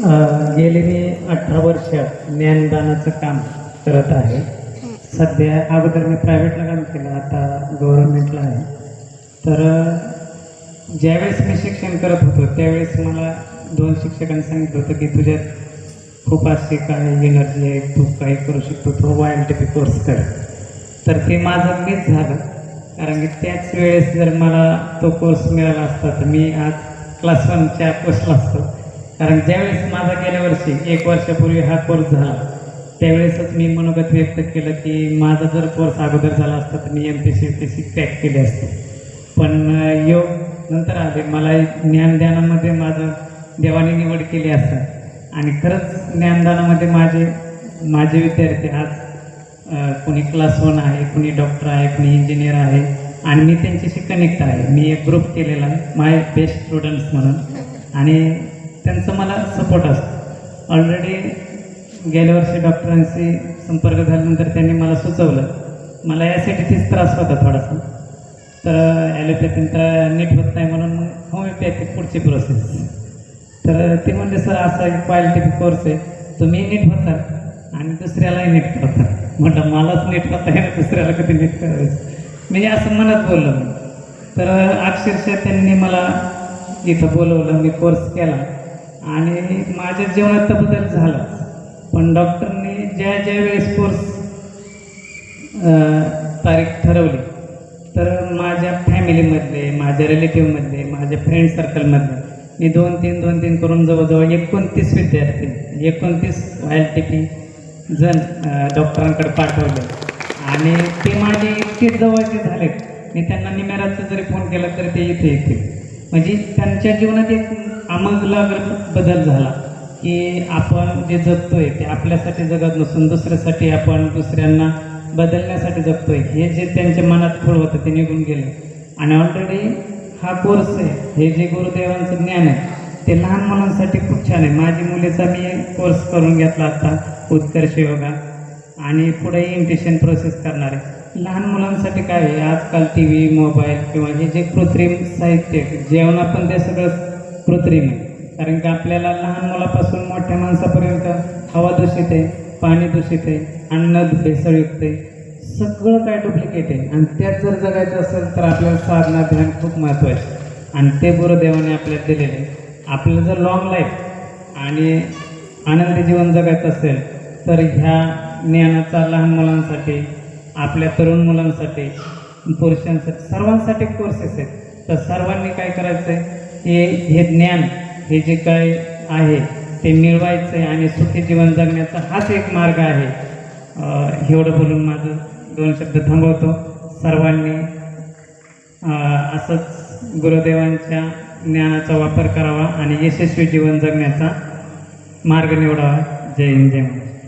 गेले मी 18 वर्ष ज्ञानदानाचं काम करत आहे. सध्या अगोदर मी प्रायव्हेटला काम केलं, आता गव्हर्नमेंटला आहे. तर ज्यावेळेस मी शिक्षण करत होतो त्यावेळेस मला 2 शिक्षकांनी सांगितलं होतं की तुझ्यात खूप अशी काय एनर्जी आहे, तू काही करू शकतो, तो YLTP कोर्स कर. तर ते माझं मिस झालं, कारण की त्याच वेळेस जर मला तो कोर्स मिळाला असता तर मी आज क्लास 1च्या पोस्टला असतो. कारण ज्यावेळेस माझा गेल्या वर्षी 1 वर्षापूर्वी हा कोर्स झाला त्यावेळेसच मी मनोगत व्यक्त केलं की माझा जर कोर्स अगोदर झाला असता तर मी MPSC UPSC क्रॅक केले असते. पण योग नंतर आले, मला ज्ञानदानामध्ये माझं देवाने निवड केली असं. आणि खरंच ज्ञानदानामध्ये माझे विद्यार्थी आज कुणी क्लास 1 आहे, कुणी डॉक्टर आहे, कुणी इंजिनियर आहे, आणि मी त्यांच्याशी कनेक्ट आहे. मी एक ग्रुप केलेला आहे माय बेस्ट स्टुडंट्स म्हणून, आणि त्यांचं मला सपोर्ट असतो. ऑलरेडी गेल्या वर्षी डॉक्टरांशी संपर्क झाल्यानंतर त्यांनी मला सुचवलं, मला ॲसिडिटीचा त्रास होता थोडासा, तर ॲलोपॅथीचा नीट होत नाही म्हणून होमिओपॅथिक पुढची प्रोसेस. तर ते म्हणले सर असा एक YLTP कोर्स आहे, तुम्ही नीट होता आणि दुसऱ्यालाही नीट करता. म्हटलं मलाच नीट होता आहे, दुसऱ्याला कधी नीट करायचं, मी असं मनात बोललो. तर अक्षरशः त्यांनी मला इथं बोलवलं, मी कोर्स केला आणि माझ्या जीवनात तर बदल झालाच. पण डॉक्टरने ज्या वेळेस कोर्स तारीख ठरवली तर माझ्या फॅमिलीमधले, माझ्या रिलेटिव्हमधले, माझ्या फ्रेंड सर्कलमधले मी 2-3 करून जवळजवळ 29 विद्यार्थी, 29 YLTP जण डॉक्टरांकडे पाठवले. आणि ते माझे इतके जवळचे झालेत, मी त्यांना निमेराचं जरी फोन केला तरी ते इथे येतील. म्हणजे त्यांच्या जीवनात एक आमूलाग्र बदल झाला की आपण जे जगतोय ते आपल्यासाठी जगत नसून दुसऱ्यासाठी, आपण दुसऱ्यांना बदलण्यासाठी जगतोय, हे जे त्यांच्या मनात खोड होतं ते निघून गेले. आणि ऑलरेडी हा कोर्स आहे, हे जे गुरुदेवांचं ज्ञान आहे ते लहान मुलांसाठी खूप छान आहे. माझी मुलीचा मी कोर्स करून घेतला आता, उत्कर्ष योगा, आणि पुढे इमिटेशन प्रोसेस करणार आहे. लहान मुलांसाठी काय आहे, आजकाल TV, मोबाईल किंवा हे जे कृत्रिम साहित्य, जेवण पण ते सगळं कृत्रिम आहे. कारण की आपल्याला लहान मुलापासून मोठ्या माणसापर्यंत हवा दूषित आहे, पाणी दूषित आहे, अन्न भेसळयुक्त आहे, सगळं काय डुप्लिकेट आहे. आणि त्यात जर जगायचं असेल तर आपल्याला साधना ध्यान खूप महत्त्वाचं, आणि ते गुरुदेवाने आपल्याला दिलेले आहे. आपल्याला जर लॉंग लाईफ आणि आनंदी जीवन जगायचं असेल तर ह्या ज्ञानाचा लहान मुलांसाठी, आपल्या तरुण मुलांसाठी, पुरुषांसाठी, सर्वांसाठी कोर्सेस आहेत. तर सर्वांनी काय करायचं आहे, हे ज्ञान, हे जे काय आहे ते मिळवायचं आहे आणि सुखी जीवन जगण्याचा हाच एक मार्ग आहे. एवढं बोलून माझं 2 शब्द थांबवतो. सर्वांनी असंच गुरुदेवांच्या ज्ञानाचा वापर करावा आणि यशस्वी जीवन जगण्याचा मार्ग निवडावा. जय हिंद, जय महाराष्ट्र.